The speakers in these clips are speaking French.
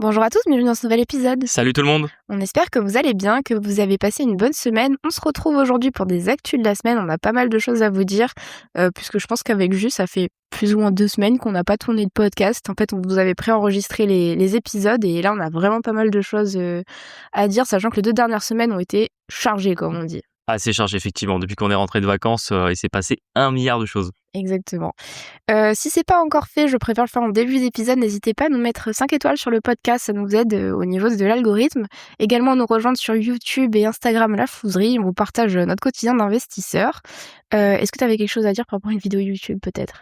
Bonjour à tous, bienvenue dans ce nouvel épisode. Salut tout le monde. On espère que vous allez bien, que vous avez passé une bonne semaine. On se retrouve aujourd'hui pour des actus de la semaine. On a pas mal de choses à vous dire, puisque je pense qu'avec Jus, ça fait plus ou moins 2 semaines qu'on n'a pas tourné de podcast. En fait, on vous avait préenregistré les épisodes et là, on a vraiment pas mal de choses à dire, sachant que les 2 dernières semaines ont été chargées, comme on dit. Assez chargé effectivement. Depuis qu'on est rentré de vacances, il s'est passé 1 milliard de choses. Exactement. Si c'est pas encore fait, je préfère le faire en début d'épisode. N'hésitez pas à nous mettre 5 étoiles sur le podcast, ça nous aide au niveau de l'algorithme. Également, à nous rejoindre sur YouTube et Instagram La Fouserie. On vous partage notre quotidien d'investisseur. Est-ce que tu avais quelque chose à dire par rapport à une vidéo YouTube peut-être ?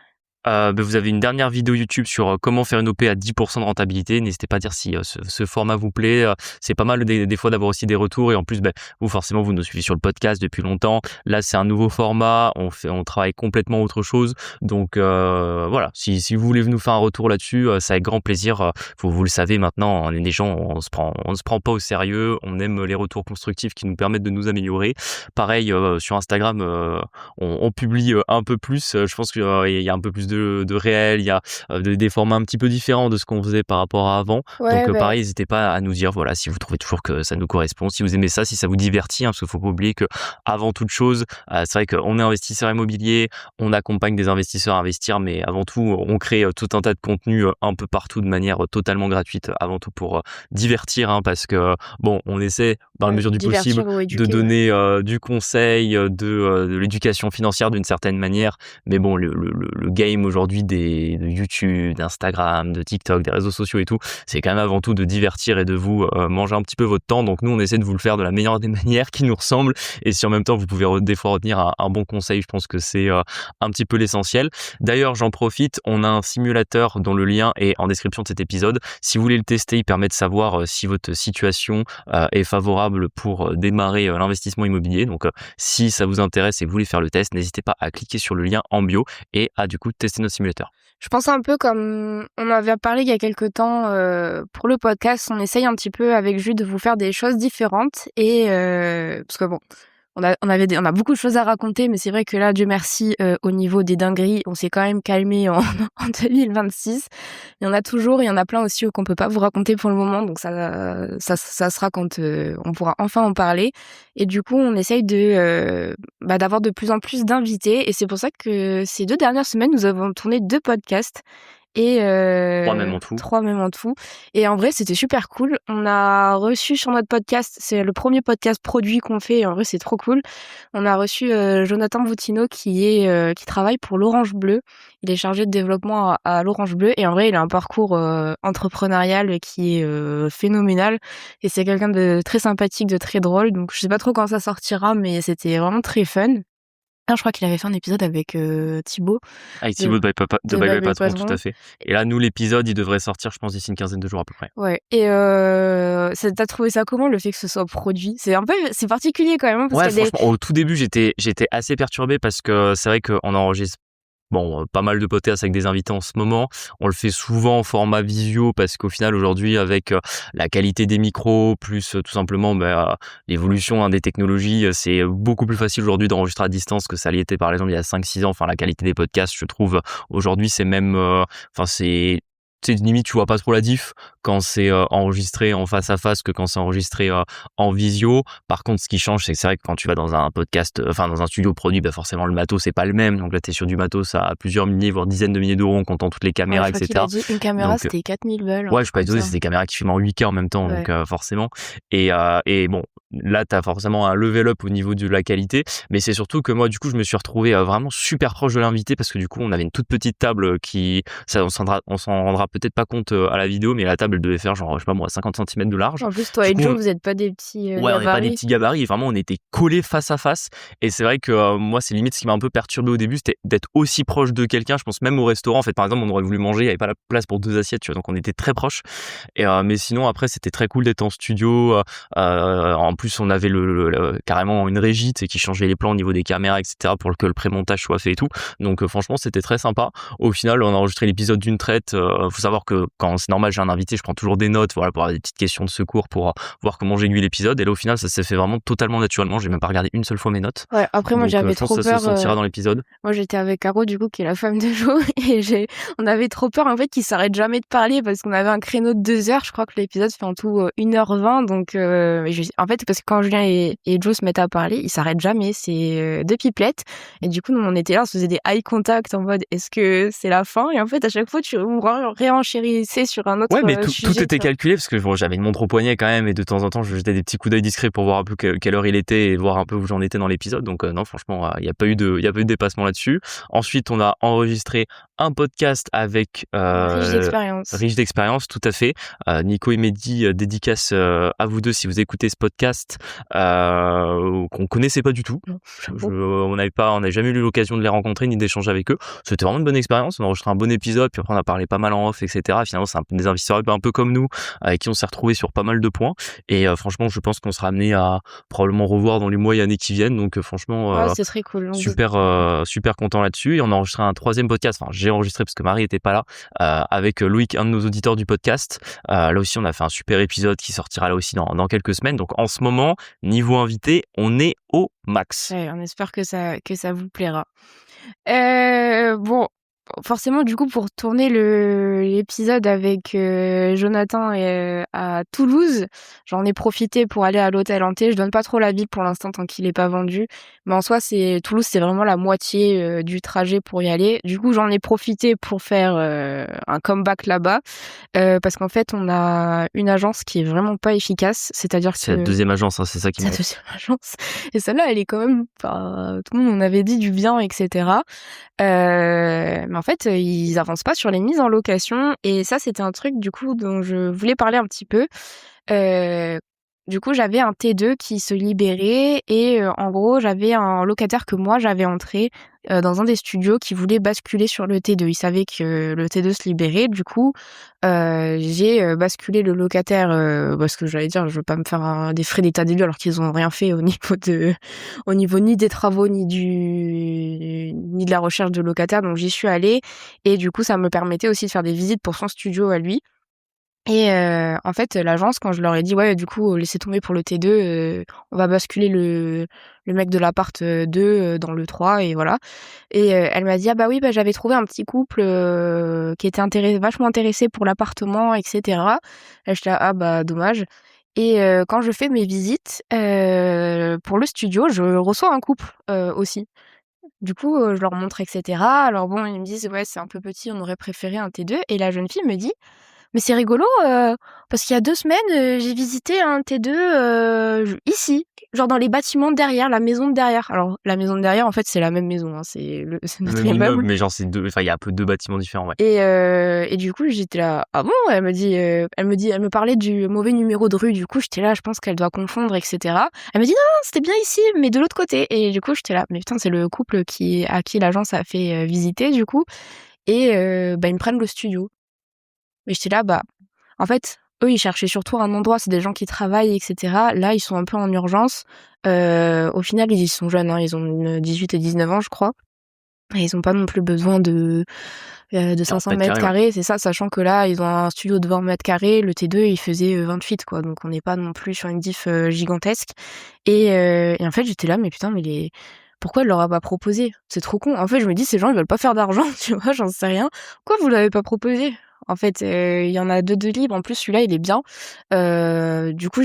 Vous avez une dernière vidéo YouTube sur comment faire une OP à 10% de rentabilité. N'hésitez pas à dire si ce format vous plaît. C'est pas mal des fois d'avoir aussi des retours. Et en plus, vous forcément, vous nous suivez sur le podcast depuis longtemps. Là, c'est un nouveau format. On travaille complètement autre chose. Donc voilà, si vous voulez nous faire un retour là-dessus, c'est avec grand plaisir. Vous le savez maintenant, on est des gens, on se prend pas au sérieux. On aime les retours constructifs qui nous permettent de nous améliorer. Pareil, sur Instagram, on publie un peu plus. Je pense qu'il y a un peu plus de réel, il y a des formats un petit peu différents de ce qu'on faisait par rapport à avant. Ouais, Donc pareil, n'hésitez pas à nous dire voilà si vous trouvez toujours que ça nous correspond, si vous aimez ça, si ça vous divertit, parce qu'il faut pas oublier que avant toute chose, c'est vrai qu'on est investisseur immobilier, on accompagne des investisseurs à investir, mais avant tout, on crée tout un tas de contenus un peu partout de manière totalement gratuite, avant tout pour divertir, parce que on essaie dans la mesure du possible de donner du conseil, de l'éducation financière d'une certaine manière, mais bon, le game aujourd'hui de YouTube, d'Instagram, de TikTok, des réseaux sociaux et tout, c'est quand même avant tout de divertir et de vous manger un petit peu votre temps. Donc nous, on essaie de vous le faire de la meilleure des manières qui nous ressemble. Et si en même temps, vous pouvez des fois retenir un bon conseil, je pense que c'est un petit peu l'essentiel. D'ailleurs, j'en profite, on a un simulateur dont le lien est en description de cet épisode. Si vous voulez le tester, il permet de savoir si votre situation est favorable pour démarrer l'investissement immobilier. Donc si ça vous intéresse et que vous voulez faire le test, n'hésitez pas à cliquer sur le lien en bio et à du coup tester notre simulateur. Je pense un peu comme on avait parlé il y a quelques temps pour le podcast, on essaye un petit peu avec Jules de vous faire des choses différentes et parce que on a beaucoup de choses à raconter, mais c'est vrai que là, Dieu merci, au niveau des dingueries, on s'est quand même calmé en 2026. Il y en a toujours, il y en a plein aussi qu'on peut pas vous raconter pour le moment, donc ça sera quand on pourra enfin en parler. Et du coup, on essaye d'avoir de plus en plus d'invités, et c'est pour ça que ces 2 dernières semaines, nous avons tourné 2 podcasts. Et 3 même en tout. Et en vrai, c'était super cool. On a reçu sur notre podcast, c'est le premier podcast produit qu'on fait, et en vrai, c'est trop cool. On a reçu Jonathan Boutino qui travaille pour l'Orange Bleu. Il est chargé de développement à l'Orange Bleu, et en vrai, il a un parcours entrepreneurial qui est phénoménal, et c'est quelqu'un de très sympathique, de très drôle. Donc je sais pas trop quand ça sortira, mais c'était vraiment très fun. Je crois qu'il avait fait un épisode avec Thibaut. Avec Thibaut de Bye Bye Patron, tout à fait. Et là, nous, l'épisode, il devrait sortir, je pense, d'ici une quinzaine de jours à peu près. Ouais. Et t'as trouvé ça comment, le fait que ce soit produit ? C'est particulier quand même. Parce franchement, au tout début, j'étais assez perturbé parce que c'est vrai qu'on enregistre pas mal de podcasts avec des invités en ce moment. On le fait souvent en format visio parce qu'au final, aujourd'hui, avec la qualité des micros, plus tout simplement l'évolution des technologies, c'est beaucoup plus facile aujourd'hui d'enregistrer à distance que ça l'était par exemple il y a 5-6 ans. Enfin, la qualité des podcasts, je trouve, aujourd'hui, c'est même... c'est limite, tu vois pas trop la diff quand c'est enregistré en face à face que quand c'est enregistré en visio. Par contre, ce qui change, c'est que c'est vrai que quand tu vas dans un podcast, dans un studio produit, forcément le matos c'est pas le même. Donc là, t'es sur du matos à plusieurs milliers, voire dizaines de milliers d'euros en comptant toutes les caméras, etc. Il a dit une caméra, c'était 4000 balles. Ouais, je suis pas étonné, c'est des caméras qui filment en 8K en même temps, ouais. Donc forcément. Et bon, là, t'as forcément un level up au niveau de la qualité, mais c'est surtout que moi, du coup, je me suis retrouvé vraiment super proche de l'invité parce que du coup, on avait une toute petite table on s'en rendra peut-être pas compte à la vidéo, mais la table elle devait faire genre, je sais pas moi, 50 cm de large. En plus, toi et Joe, vous êtes pas des petits gabarits. Ouais, on n'est pas des petits gabarits, vraiment, on était collés face à face. Et c'est vrai que moi, c'est limite ce qui m'a un peu perturbé au début, c'était d'être aussi proche de quelqu'un. Je pense même au restaurant, en fait, par exemple, on aurait voulu manger, il n'y avait pas la place pour 2 assiettes, tu vois, donc on était très proches. Et mais sinon, après, c'était très cool d'être en studio, en plus, on avait carrément une régie, tu sais, qui changeait les plans au niveau des caméras, etc., pour que le pré-montage soit fait et tout. Donc franchement, c'était très sympa. Au final, on a enregistré l'épisode d'une traite. Faut savoir que quand c'est normal, j'ai un invité, je prends toujours des notes, voilà, pour avoir des petites questions de secours, pour voir comment j'aiguille l'épisode. Et là, au final, ça s'est fait vraiment totalement naturellement. J'ai même pas regardé une seule fois mes notes. Ouais, après, moi, Donc, j'avais je pense trop que ça se peur. sentira dans l'épisode. Moi, j'étais avec Caro, du coup, qui est la femme de Jo, et on avait trop peur, en fait, qu'il s'arrête jamais de parler parce qu'on avait un créneau de 2 heures. Je crois que l'épisode fait en tout 1h20. Donc, en fait, parce que quand Julien et Jo se mettent à parler, ils s'arrêtent jamais. C'est 2 pipelettes. Et du coup, nous, on était là, on se faisait des eye contact en mode, est-ce que c'est la fin? Et en fait, à chaque fois, tu réenchérissais sur un autre Ouais, mais tout sujet, était calculé parce que bon, j'avais une montre au poignet quand même et de temps en temps, je jetais des petits coups d'œil discrets pour voir un peu quelle heure il était et voir un peu où j'en étais dans l'épisode. Donc non, franchement, il y a pas eu de dépassement là-dessus. Ensuite, on a enregistré un podcast avec riche d'expérience, tout à fait. Nico et Mehdi, dédicace à vous deux si vous écoutez ce podcast qu'on connaissait pas du tout. On n'avait jamais eu l'occasion de les rencontrer ni d'échanger avec eux. C'était vraiment une bonne expérience. On a enregistré un bon épisode, puis après on a parlé pas mal en off, etc. Finalement, c'est des investisseurs un peu comme nous, avec qui on s'est retrouvés sur pas mal de points. Et franchement, je pense qu'on sera amené à probablement revoir dans les mois et années qui viennent. Donc franchement, c'est très cool. super content là-dessus. Et on a enregistré un 3e podcast. Enfin, j'ai enregistré parce que Marie était pas là, avec Loïc, un de nos auditeurs du podcast. Là aussi, on a fait un super épisode qui sortira là aussi dans quelques semaines. Donc en ce moment, niveau invité, on est au max. Ouais, on espère que ça vous plaira. Bon, forcément, du coup, pour tourner l'épisode avec Jonathan à Toulouse, j'en ai profité pour aller à l'hôtel hanté. Je donne pas trop la ville pour l'instant tant qu'il est pas vendu, mais en soi, Toulouse, c'est vraiment la moitié du trajet pour y aller. Du coup, j'en ai profité pour faire un comeback là-bas, parce qu'en fait, on a une agence qui est vraiment pas efficace. C'est-à-dire que c'est la deuxième agence, hein, c'est ça qui c'est la deuxième agence, et celle-là, elle est quand même pas... Tout le monde en avait dit du bien, etc. Mais en fait, ils avancent pas sur les mises en location, et ça, c'était un truc du coup dont je voulais parler un petit peu. Du coup, j'avais un T2 qui se libérait, et en gros, j'avais un locataire que moi j'avais entré dans un des studios qui voulait basculer sur le T2. Il savait que le T2 se libérait, du coup, j'ai basculé le locataire, parce que j'allais dire, je veux pas me faire des frais d'état des lieux alors qu'ils ont rien fait au niveau ni des travaux ni de la recherche de locataire. Donc j'y suis allée, et du coup, ça me permettait aussi de faire des visites pour son studio à lui. Et en fait, l'agence, quand je leur ai dit, ouais, du coup, laissez tomber pour le T2, on va basculer le mec de l'appart 2 dans le 3, et voilà. Et elle m'a dit, ah bah oui, bah j'avais trouvé un petit couple qui était vachement intéressé pour l'appartement, etc. Et j'étais là, ah bah dommage. Et quand je fais mes visites pour le studio, je reçois un couple aussi. Du coup, je leur montre, etc. Alors bon, ils me disent, ouais, c'est un peu petit, on aurait préféré un T2. Et la jeune fille me dit, mais c'est rigolo, parce qu'il y a 2 semaines, j'ai visité un T2 ici, genre dans les bâtiments derrière, la maison de derrière. Alors, la maison de derrière, en fait, c'est la même maison, hein, c'est notre même immeuble. Mais genre, il y a un peu 2 bâtiments différents, ouais. Et du coup, j'étais là, ah bon? Elle me parlait du mauvais numéro de rue. Du coup, j'étais là, je pense qu'elle doit confondre, etc. Elle me dit, non, c'était bien ici, mais de l'autre côté. Et du coup, j'étais là, mais putain, c'est le couple à qui l'agence a fait visiter, du coup. Et bah, ils me prennent le studio. Mais j'étais là, bah, en fait, eux, ils cherchaient surtout un endroit, c'est des gens qui travaillent, etc. Là, ils sont un peu en urgence. Au final, ils sont jeunes, hein, ils ont 18 et 19 ans, je crois. Et ils ont pas non plus besoin de 500 mètres carrés, c'est ça, sachant que là, ils ont un studio de 20 mètres carrés, le T2, il faisait 28, quoi. Donc, on n'est pas non plus sur une diff gigantesque. Et en fait, j'étais là, mais putain, mais pourquoi elle leur a pas proposé? C'est trop con. En fait, je me dis, ces gens, ils veulent pas faire d'argent, tu vois, j'en sais rien. Pourquoi vous l'avez pas proposé? En fait, il y en a deux de libres. En plus, celui-là, il est bien. Du coup,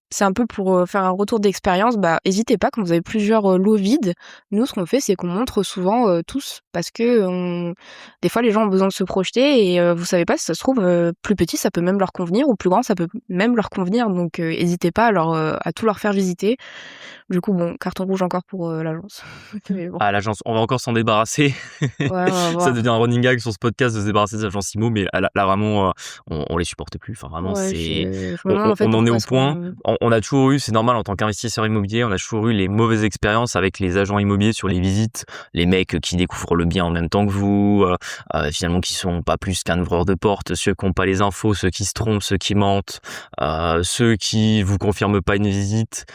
c'est un peu pour faire un retour d'expérience. Bah, hésitez pas quand vous avez plusieurs lots vides. Nous, ce qu'on fait, c'est qu'on montre souvent tous, parce que des fois, les gens ont besoin de se projeter, et vous savez pas si ça se trouve plus petit, ça peut même leur convenir, ou plus grand, ça peut même leur convenir. Donc, hésitez pas à tout leur faire visiter. Du coup, bon, carton rouge encore pour l'agence. Mais bon. Ah, l'agence, on va encore s'en débarrasser. Ouais, ça devient un running gag sur ce podcast de se débarrasser des agences IMO, mais là vraiment, on les supporte plus. Enfin, vraiment, Ouais, c'est... je me demande, en fait, on en est pourquoi au est-ce point. qu'on- on a toujours eu, c'est normal en tant qu'investisseur immobilier, on a toujours eu les mauvaises expériences avec les agents immobiliers sur les visites, les mecs qui découvrent le bien en même temps que vous, finalement qui sont pas plus qu'un ouvreur de porte, ceux qui n'ont pas les infos, ceux qui se trompent, ceux qui mentent, ceux qui vous confirment pas une visite,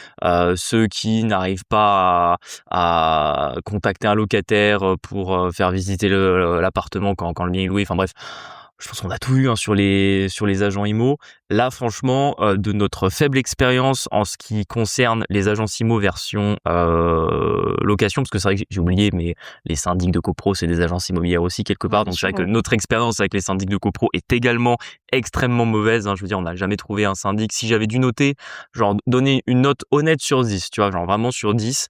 ceux qui n'arrivent pas à contacter un locataire pour faire visiter l'appartement quand le bien est loué. Enfin bref, je pense qu'on a tout eu sur les agents IMO. Là, franchement, de notre faible expérience en ce qui concerne les agences IMO version location, parce que c'est vrai que j'ai oublié, mais les syndics de copro, c'est des agences immobilières aussi quelque part. Donc c'est vrai que notre expérience avec les syndics de copro est également extrêmement mauvaise. Je veux dire, on n'a jamais trouvé un syndic. Si j'avais dû noter, genre donner une note honnête sur 10, tu vois, genre vraiment sur 10,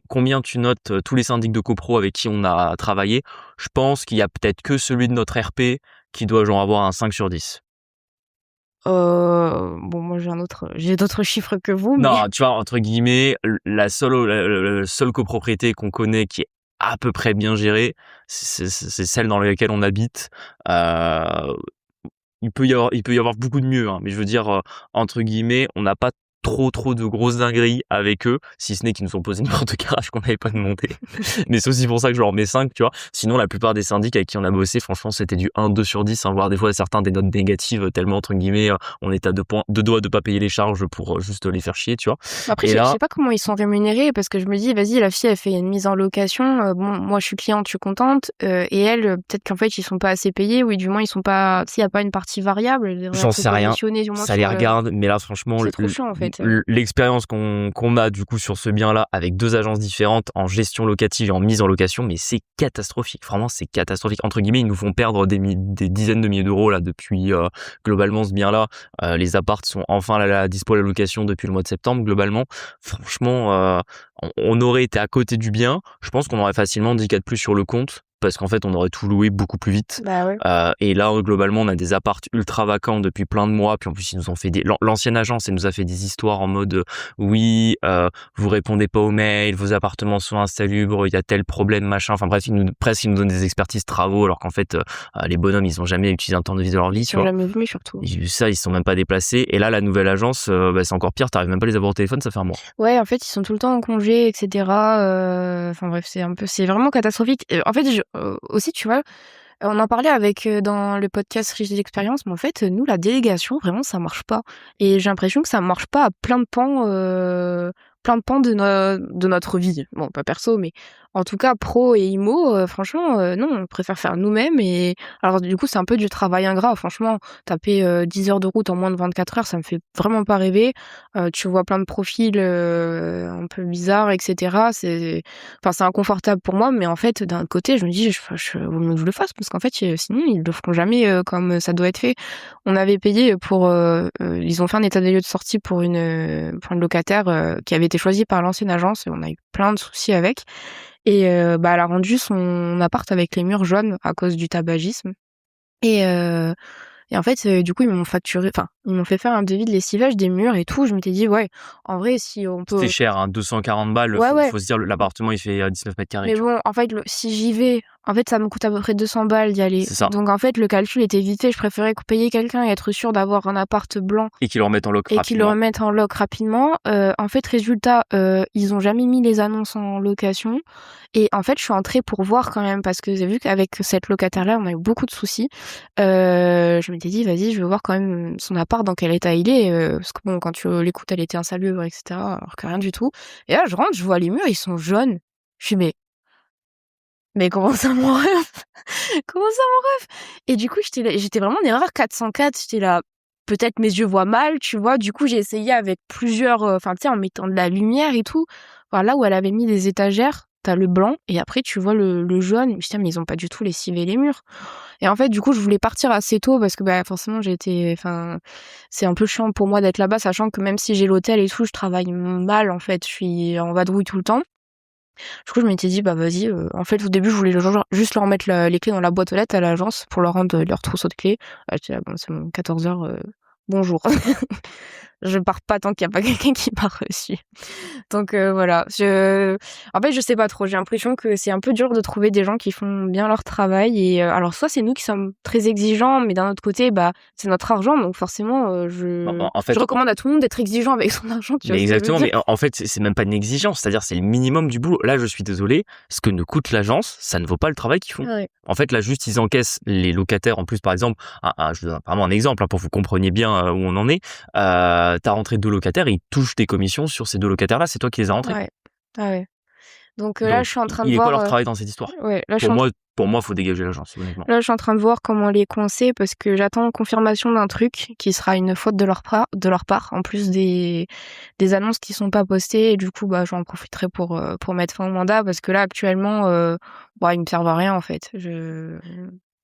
combien tu notes tous les syndics de copro avec qui on a travaillé, je pense qu'il y a peut-être que celui de notre RP qui doit genre avoir un 5 sur 10. Bon, moi j'ai d'autres chiffres que vous, mais Non, tu vois, entre guillemets, la seule copropriété qu'on connaît qui est à peu près bien gérée, c'est celle dans laquelle on habite. Il peut y avoir beaucoup de mieux, mais je veux dire, entre guillemets, on n'a pas trop de grosses dingueries avec eux, si ce n'est qu'ils nous ont posé une porte de garage qu'on n'avait pas demandé. Mais c'est aussi pour ça que je leur mets 5, tu vois. Sinon, la plupart des syndics avec qui on a bossé, franchement, c'était du 1, 2 sur 10, voire des fois certains des notes négatives, tellement, entre guillemets, on était à deux doigts de pas payer les charges pour juste les faire chier, tu vois. après, Et je là, sais pas comment ils sont rémunérés parce que je me dis, vas-y, la fille, elle fait une mise en location. Bon, moi, je suis cliente, je suis contente. Et elle, peut-être qu'en fait, ils sont pas assez payés ou du moins, ils sont pas. S'il y a pas une partie variable, ils devraient j'en être sais rien, positionnés, au moins, ça les regarde, mais là, franchement, c'est trop chiant, en fait. l'expérience qu'on a du coup sur ce bien-là avec 2 agences différentes en gestion locative et en mise en location, mais c'est catastrophique. Vraiment, c'est catastrophique. Entre guillemets, ils nous font perdre des dizaines de milliers d'euros là depuis globalement ce bien-là. Les apparts sont enfin à la dispo à la location depuis le mois de septembre globalement. Franchement, on aurait été à côté du bien. Je pense qu'on aurait facilement 10K de plus sur le compte, parce qu'en fait on aurait tout loué beaucoup plus vite. Bah ouais. Et là globalement on a des apparts ultra vacants depuis plein de mois, puis en plus ils nous ont fait l'ancienne agence, elle nous a fait des histoires en mode oui, vous répondez pas aux mails, vos appartements sont insalubres, il y a tel problème machin, enfin bref, ils nous donnent des expertises travaux alors qu'en fait les bonhommes ils ont jamais utilisé un tournevis de leur vie, Ils tu sont vois. jamais venus, surtout. Ça, ils se sont même pas déplacés. Et là, la nouvelle agence, c'est encore pire. T'arrives même pas à les avoir au téléphone, ça fait un mois. Ouais, en fait, ils sont tout le temps en congé, etc. Enfin bref, c'est vraiment catastrophique. En fait, aussi, tu vois, on en parlait avec dans le podcast Riche d'expérience, mais en fait, nous, la délégation, vraiment, ça marche pas. Et j'ai l'impression que ça marche pas à plein de pans de notre vie. Bon, pas perso, mais en tout cas, pro et IMO, franchement, non, on préfère faire nous-mêmes. Et alors, du coup, c'est un peu du travail ingrat. Franchement, taper 10 heures de route en moins de 24 heures, ça me fait vraiment pas rêver. Tu vois plein de profils un peu bizarres, etc. C'est inconfortable pour moi, mais en fait, d'un autre côté, je me dis, vaut mieux que je le fasse, parce qu'en fait, sinon, ils le feront jamais comme ça doit être fait. On avait payé ils ont fait un état des lieux de sortie pour une locataire qui avait été choisie par l'ancienne agence, et on a eu plein de soucis avec. Et elle a rendu son appart avec les murs jaunes à cause du tabagisme. Et en fait, du coup, ils m'ont fait faire un devis de lessivage des murs et tout. Je m'étais dit, ouais, en vrai, si on peut. C'était cher, 240 balles. Ouais. Faut se dire, l'appartement, il fait 19 mètres carrés. Mais bon, en fait, si j'y vais, en fait, ça me coûte à peu près 200 balles d'y aller. C'est ça. Donc, en fait, le calcul était vite fait. Je préférais payer quelqu'un et être sûr d'avoir un appart blanc. Et qu'ils le remettent en loc rapidement. Et qu'ils le remettent en loc rapidement. En fait, résultat, ils ont jamais mis les annonces en location. Et en fait, je suis entrée pour voir quand même, parce que j'ai vu qu'avec cette locataire-là, on a eu beaucoup de soucis. Je m'étais dit, vas-y, je vais voir quand même son appart dans quel état il est. Parce que bon, quand tu l'écoutes, elle était insalubre, etc. Alors que rien du tout. Et là, je rentre, je vois les murs, ils sont jaunes. Je suis, mais comment ça, mon rêve? Comment ça, mon rêve? Et du coup, j'étais vraiment en erreur 404. J'étais là, peut-être mes yeux voient mal, tu vois. Du coup, j'ai essayé avec plusieurs, tu sais, en mettant de la lumière et tout. Enfin, là où elle avait mis des étagères, t'as le blanc et après tu vois le jaune. Je me dis, mais ils ont pas du tout lessivé les murs. Et en fait, du coup, je voulais partir assez tôt parce que forcément, c'est un peu chiant pour moi d'être là-bas, sachant que même si j'ai l'hôtel et tout, je travaille mal en fait. Je suis en vadrouille tout le temps. Du coup, je m'étais dit, vas-y. En fait, au début, je voulais juste leur mettre les clés dans la boîte aux lettres à l'agence pour leur rendre leur trousseau de clés. J'étais là, bon, c'est bon, 14h, bonjour. je pars pas tant qu'il y a pas quelqu'un qui m'a reçu. Donc voilà, en fait, je sais pas trop. J'ai l'impression que c'est un peu dur de trouver des gens qui font bien leur travail. Et alors, soit c'est nous qui sommes très exigeants, mais d'un autre côté, bah, c'est notre argent, donc forcément, En je fait, recommande à tout le monde d'être exigeant avec son argent. Tu vois mais ce que je veux exactement, dire? mais en fait, c'est même pas une exigence, c'est-à-dire c'est le minimum du boulot. Là, je suis désolé, ce que nous coûte l'agence, ça ne vaut pas le travail qu'ils font. Ouais. En fait, là, juste, ils encaissent les locataires. En plus, par exemple, je vous donne vraiment un exemple pour que vous compreniez bien où on en est. T'as rentré 2 locataires et ils touchent des commissions sur ces 2 locataires-là. C'est toi qui les as rentrés. Ouais. Ah ouais. Donc là, Donc, je suis en train de il est quoi voir. leur travail dans cette histoire? Ouais, là, je suis en Pour moi, faut dégager l'agence, honnêtement. Là, je suis en train de voir comment les coincer parce que j'attends confirmation d'un truc qui sera une faute de leur part, en plus des annonces qui sont pas postées. Et du coup, bah, j'en profiterai pour mettre fin au mandat parce que là, actuellement, bah, ils me servent à rien, en fait.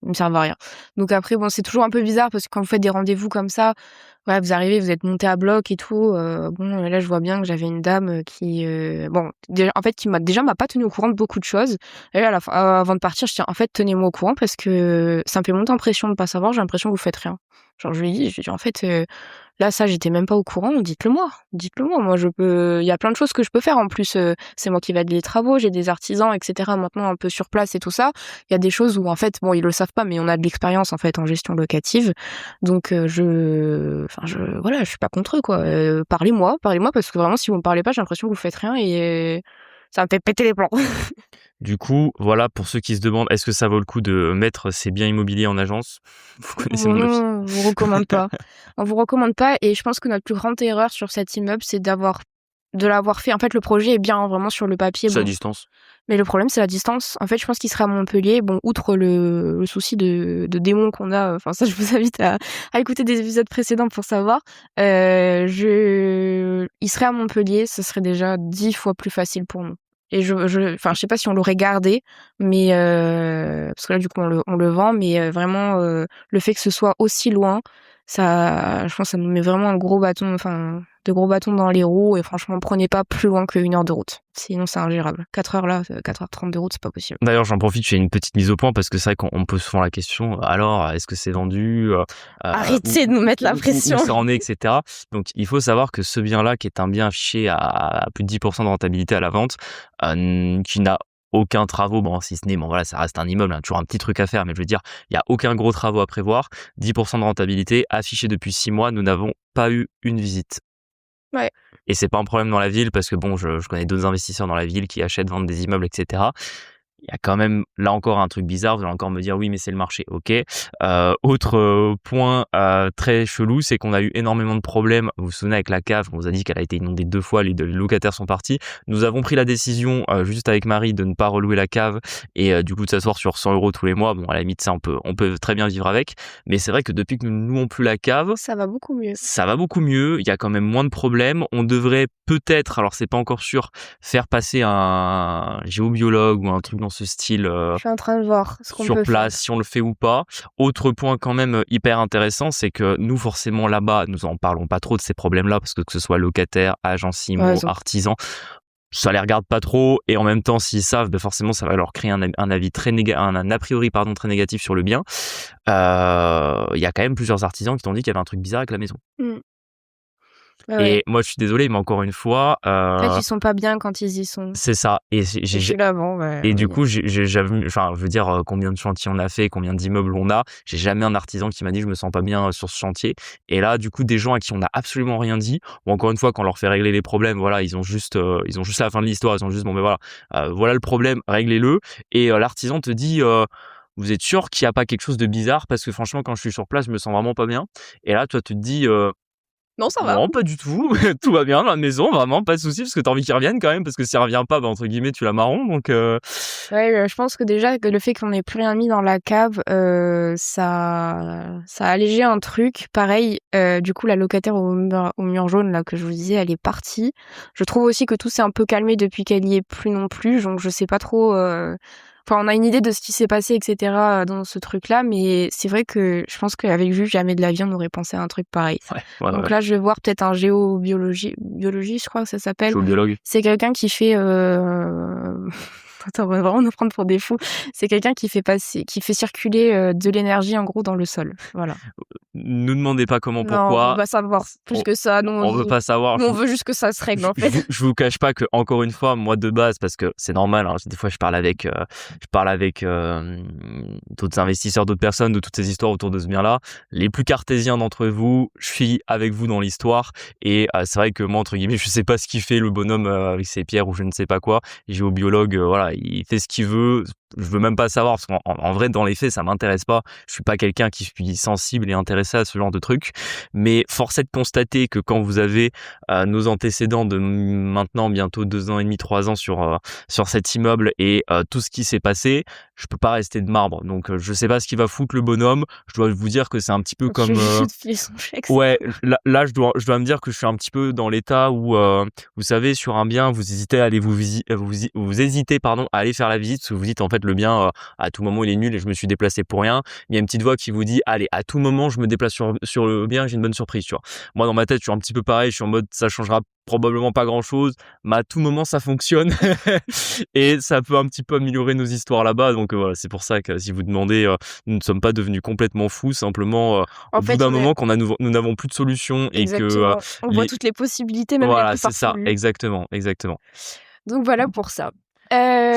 Ils me servent à rien. Donc après, bon, c'est toujours un peu bizarre parce que quand vous faites des rendez-vous comme ça, ouais, vous arrivez, vous êtes monté à bloc et tout. Bon, là, je vois bien que j'avais une dame qui, bon, en fait, qui m'a pas tenu au courant de beaucoup de choses. Et à la fin, avant de partir, je dis en fait, tenez-moi au courant parce que ça me fait monter en pression de pas savoir. J'ai l'impression que vous faites rien. Genre, je lui ai dit en fait, là, ça, j'étais même pas au courant. Dites-le moi. Moi, il y a plein de choses que je peux faire. En plus, c'est moi qui valide les travaux. J'ai des artisans, etc. Maintenant, un peu sur place et tout ça. Il y a des choses où, en fait, bon, ils le savent pas, mais on a de l'expérience, en fait, en gestion locative. Donc, voilà, je suis pas contre eux, quoi. Parlez-moi, parce que vraiment, si vous me parlez pas, j'ai l'impression que vous faites rien et ça me fait péter les plombs. Du coup, voilà, pour ceux qui se demandent, est-ce que ça vaut le coup de mettre ses biens immobiliers en agence? Vous connaissez mon avis. Non, on vous recommande pas. On vous recommande pas et je pense que notre plus grande erreur sur cet immeuble, c'est de l'avoir fait. En fait, le projet est bien, hein, vraiment sur le papier, C'est à bon. distance. Mais le problème, c'est la distance. En fait, je pense qu'il serait à Montpellier. Bon, outre le souci de démons qu'on a, enfin, ça, je vous invite à écouter des épisodes précédents pour savoir. Il serait à Montpellier, ce serait déjà 10 fois plus facile pour nous. Et enfin, je sais pas si on l'aurait gardé, mais, parce que là, du coup, on le vend, mais vraiment, le fait que ce soit aussi loin, ça, je pense, ça nous met vraiment de gros bâtons dans les roues. Et franchement, prenez pas plus loin que1 heure de route. Sinon, c'est ingérable. 4 heures là, 4h30 de route, c'est pas possible. D'ailleurs, j'en profite, je fais une petite mise au point parce que c'est vrai qu'on me pose souvent la question, alors, est-ce que c'est vendu? Arrêtez de nous mettre la pression. Où ça en est, etc. Donc, il faut savoir que ce bien-là, qui est un bien affiché à plus de 10% de rentabilité à la vente, qui n'a aucun travaux, bon, si ce n'est, bon, voilà, ça reste un immeuble, hein, toujours un petit truc à faire, mais je veux dire, il y a aucun gros travaux à prévoir, 10% de rentabilité, affiché depuis 6 mois, nous n'avons pas eu une visite. Ouais. Et c'est pas un problème dans la ville parce que bon, je connais d'autres investisseurs dans la ville qui achètent, vendent des immeubles, etc. Il y a quand même, là encore, un truc bizarre. Vous allez encore me dire, oui, mais c'est le marché. Ok. Autre point très chelou, c'est qu'on a eu énormément de problèmes. Vous vous souvenez avec la cave, on vous a dit qu'elle a été inondée 2 fois, les locataires sont partis. Nous avons pris la décision, juste avec Marie, de ne pas relouer la cave et du coup de s'asseoir sur 100 € tous les mois. Bon, à la limite, ça, on peut très bien vivre avec. Mais c'est vrai que depuis que nous ne louons plus la cave, Ça va beaucoup mieux. ça va beaucoup mieux. Il y a quand même moins de problèmes. On devrait peut-être, alors c'est pas encore sûr, faire passer un géobiologue ou un truc dans ce style Je suis en train de voir ce qu'on sur peut place, faire. si on le fait ou pas. Autre point quand même hyper intéressant, c'est que nous forcément là-bas, nous en parlons pas trop de ces problèmes-là parce que ce soit locataire, agent IMO, Raison. artisan, ça les regarde pas trop et en même temps s'ils savent, ben forcément ça va leur créer un avis un a priori très négatif sur le bien. Il y a quand même plusieurs artisans qui t'ont dit qu'il y avait un truc bizarre avec la maison. Ouais. Et moi je suis désolé, mais encore une fois, En fait, ils sont pas bien quand ils y sont. c'est ça. Et Et je suis là, bon, bah, et du oui. coup, j'avoue, enfin, je veux dire, combien de chantiers on a fait, combien d'immeubles on a. J'ai jamais un artisan qui m'a dit je me sens pas bien sur ce chantier. Et là, du coup, des gens à qui on n'a absolument rien dit, ou encore une fois, quand on leur fait régler les problèmes, voilà, ils ont juste la fin de l'histoire, ils ont juste bon, ben voilà, voilà le problème, réglez-le. Et l'artisan te dit, vous êtes sûr qu'il n'y a pas quelque chose de bizarre parce que franchement, quand je suis sur place, je me sens vraiment pas bien. Et là, toi, tu te dis, Non, ça va. non, pas du tout. Tout va bien dans la maison, vraiment, pas de souci, parce que t'as envie qu'il revienne quand même, parce que s'il revient pas, bah, entre guillemets, tu l'as marron, donc Ouais, je pense que déjà que le fait qu'on ait plus rien mis dans la cave, ça a allégé un truc. Pareil, du coup, la locataire au mur jaune là que je vous disais, elle est partie. Je trouve aussi que tout s'est un peu calmé depuis qu'elle y est plus non plus. Donc je sais pas trop. Enfin, on a une idée de ce qui s'est passé, etc. Dans ce truc-là, mais c'est vrai que je pense qu'avec Jules, jamais de la vie, on aurait pensé à un truc pareil. ouais, Donc là, je vais voir peut-être un biologie, je crois que ça s'appelle. géobiologue. C'est quelqu'un qui fait Attends, on va vraiment nous prendre pour des fous. C'est quelqu'un qui fait circuler de l'énergie en gros dans le sol. Voilà. Ne demandez pas comment, Non, on veut pourquoi. pas savoir plus On, que ça. Nous, on veut pas savoir. on veut juste que ça se règle en fait. Je vous cache pas que, encore une fois, moi de base, parce que c'est normal, hein, des fois je parle avec d'autres investisseurs, d'autres personnes, de toutes ces histoires autour de ce bien-là. Les plus cartésiens d'entre vous, je suis avec vous dans l'histoire. Et c'est vrai que moi, entre guillemets, je sais pas ce qu'il fait le bonhomme avec ses pierres ou je ne sais pas quoi. Géobiologue, voilà, il fait ce qu'il veut. Je veux même pas savoir parce qu'en vrai, dans les faits, ça m'intéresse pas. Je suis pas quelqu'un qui suis sensible et intéressé à ce genre de trucs. Mais force est de constater que quand vous avez nos antécédents de maintenant bientôt 2 ans et demi, 3 ans sur cet immeuble et tout ce qui s'est passé, je peux pas rester de marbre. Donc je sais pas ce qu'il va foutre le bonhomme. Je dois vous dire que c'est un petit peu comme Je te filer son chèque. ouais, là je dois me dire que je suis un petit peu dans l'état où vous savez, sur un bien, vous hésitez à aller vous hésitez pardon à aller faire la visite parce que vous dites en fait le bien à tout moment il est nul et je me suis déplacé pour rien. Il y a une petite voix qui vous dit allez, à tout moment je me déplace sur le bien, j'ai une bonne surprise, tu vois. Moi dans ma tête, je suis un petit peu pareil, je suis en mode ça changera probablement pas grand chose, mais à tout moment ça fonctionne et ça peut un petit peu améliorer nos histoires là-bas. Donc voilà, c'est pour ça que si vous demandez, nous ne sommes pas devenus complètement fous, simplement au En bout fait, d'un moment quand nous n'avons plus de solution et que exactement. On voit les toutes les possibilités, même les voilà, plus c'est ça, farfelues. exactement. Donc voilà pour ça.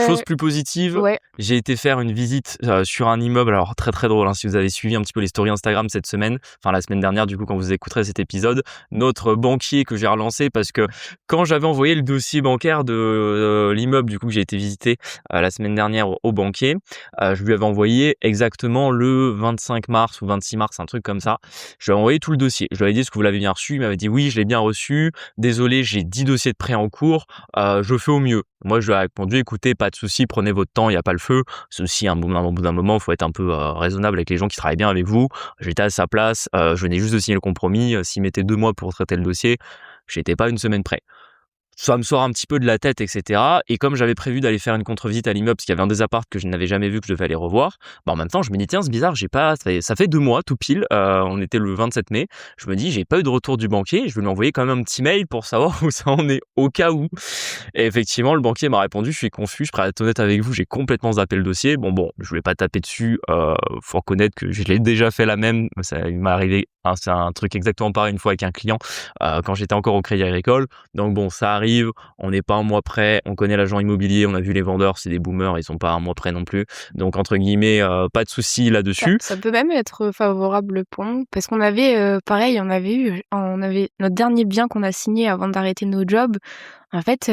Chose plus positive, Ouais. j'ai été faire une visite sur un immeuble. Alors très très drôle, hein, si vous avez suivi un petit peu les stories Instagram cette semaine, enfin la semaine dernière du coup quand vous écouterez cet épisode, notre banquier que j'ai relancé parce que quand j'avais envoyé le dossier bancaire de l'immeuble du coup que j'ai été visiter la semaine dernière au banquier, je lui avais envoyé exactement le 25 mars ou 26 mars, un truc comme ça. Je lui ai envoyé tout le dossier. Je lui avais dit est-ce que vous l'avez bien reçu, il m'avait dit oui, je l'ai bien reçu. Désolé, j'ai 10 dossiers de prêt en cours, je fais au mieux. Moi, je lui ai répondu, écoutez, pas de souci, prenez votre temps, il n'y a pas le feu. Ceci, au bout d'un moment, il faut être un peu raisonnable avec les gens qui travaillent bien avec vous. J'étais à sa place, je venais juste de signer le compromis. S'il mettait 2 mois pour traiter le dossier, j'étais pas une semaine près. Ça me sort un petit peu de la tête, etc. Et comme j'avais prévu d'aller faire une contre-visite à l'immeuble, parce qu'il y avait un des apparts que je n'avais jamais vu, que je devais aller revoir, bah en même temps, je me dis, tiens, c'est bizarre, ça fait 2 mois, tout pile, on était le 27 mai, je me dis, j'ai pas eu de retour du banquier, je vais lui envoyer quand même un petit mail pour savoir où ça en est, au cas où. Et effectivement, le banquier m'a répondu, je suis confus, je préfère être honnête avec vous, j'ai complètement zappé le dossier. Bon, je voulais pas taper dessus, faut reconnaître que je l'ai déjà fait la même, il m'est arrivé, hein, c'est un truc exactement pareil une fois avec un client, quand j'étais encore au Crédit Agricole. Donc bon, ça arrive, on n'est pas un mois près, on connaît l'agent immobilier, on a vu les vendeurs, c'est des boomers, ils sont pas un mois près non plus. Donc entre guillemets, pas de souci là-dessus. Ça peut même être favorable pour nous parce qu'on avait pareil, on avait notre dernier bien qu'on a signé avant d'arrêter nos jobs. En fait,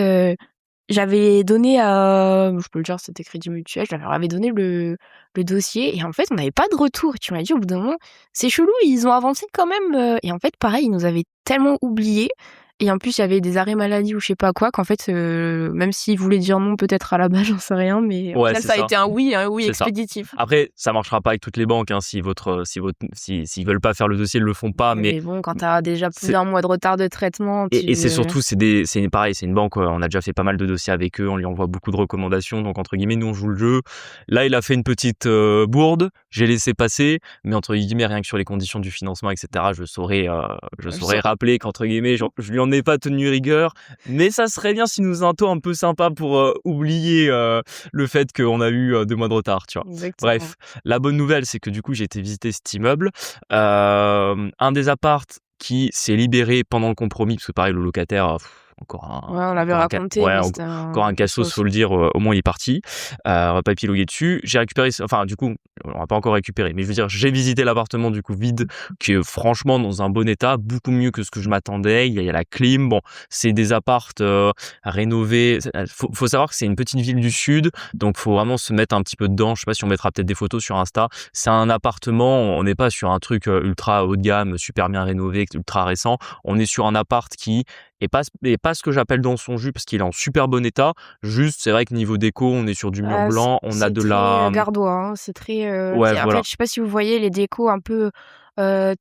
j'avais donné à, je peux le dire, c'était Crédit Mutuel, je leur avais donné le dossier et en fait, on n'avait pas de retour. Tu m'as dit au bout d'un moment, c'est chelou, ils ont avancé quand même. Et en fait, pareil, ils nous avaient tellement oubliés. Et en plus, il y avait des arrêts maladie ou je sais pas quoi, qu'en fait, même s'ils voulaient dire non, peut-être à la base, j'en sais rien, mais au Ouais, final, c'est ça a ça. été un oui C'est ça. expéditif. Après, ça marchera pas avec toutes les banques, hein, s'ils veulent pas faire le dossier, ils le font pas, mais Mais bon, quand t'as déjà plus c'est d'un mois de retard de traitement, et c'est surtout, c'est pareil, c'est une banque, on a déjà fait pas mal de dossiers avec eux, on lui envoie beaucoup de recommandations, donc entre guillemets, nous on joue le jeu. Là, il a fait une petite bourde, j'ai laissé passer, mais entre guillemets, rien que sur les conditions du financement, etc., je saurais rappeler qu'entre guillemets, je lui en ai pas tenu rigueur, mais ça serait bien s'il nous a un taux un peu sympa pour oublier le fait qu'on a eu 2 mois de retard, tu vois. Exactement. Bref, la bonne nouvelle, c'est que du coup, j'ai été visiter cet immeuble. Un des apparts qui s'est libéré pendant le compromis, parce que pareil, le locataire, encore un... Ouais, on l'avait raconté, ouais, mais c'était encore un cassos, faut le dire, au moins il est parti. On va pas épiloguer dessus. J'ai récupéré, enfin du coup, on va pas encore récupérer, mais je veux dire, j'ai visité l'appartement du coup vide, qui est franchement dans un bon état, beaucoup mieux que ce que je m'attendais. Il y a la clim, bon, c'est des appartes rénovés. Faut savoir que c'est une petite ville du sud, donc faut vraiment se mettre un petit peu dedans. Je sais pas si on mettra peut-être des photos sur Insta. C'est un appartement, on n'est pas sur un truc ultra haut de gamme, super bien rénové, ultra récent. On est sur un appart qui est pas ce que j'appelle dans son jus parce qu'il est en super bon état. Juste, c'est vrai que niveau déco, on est sur du mur blanc, on a de la... C'est très gardois, hein. C'est très... Ouais, en voilà. fait, je sais pas si vous voyez les décos un peu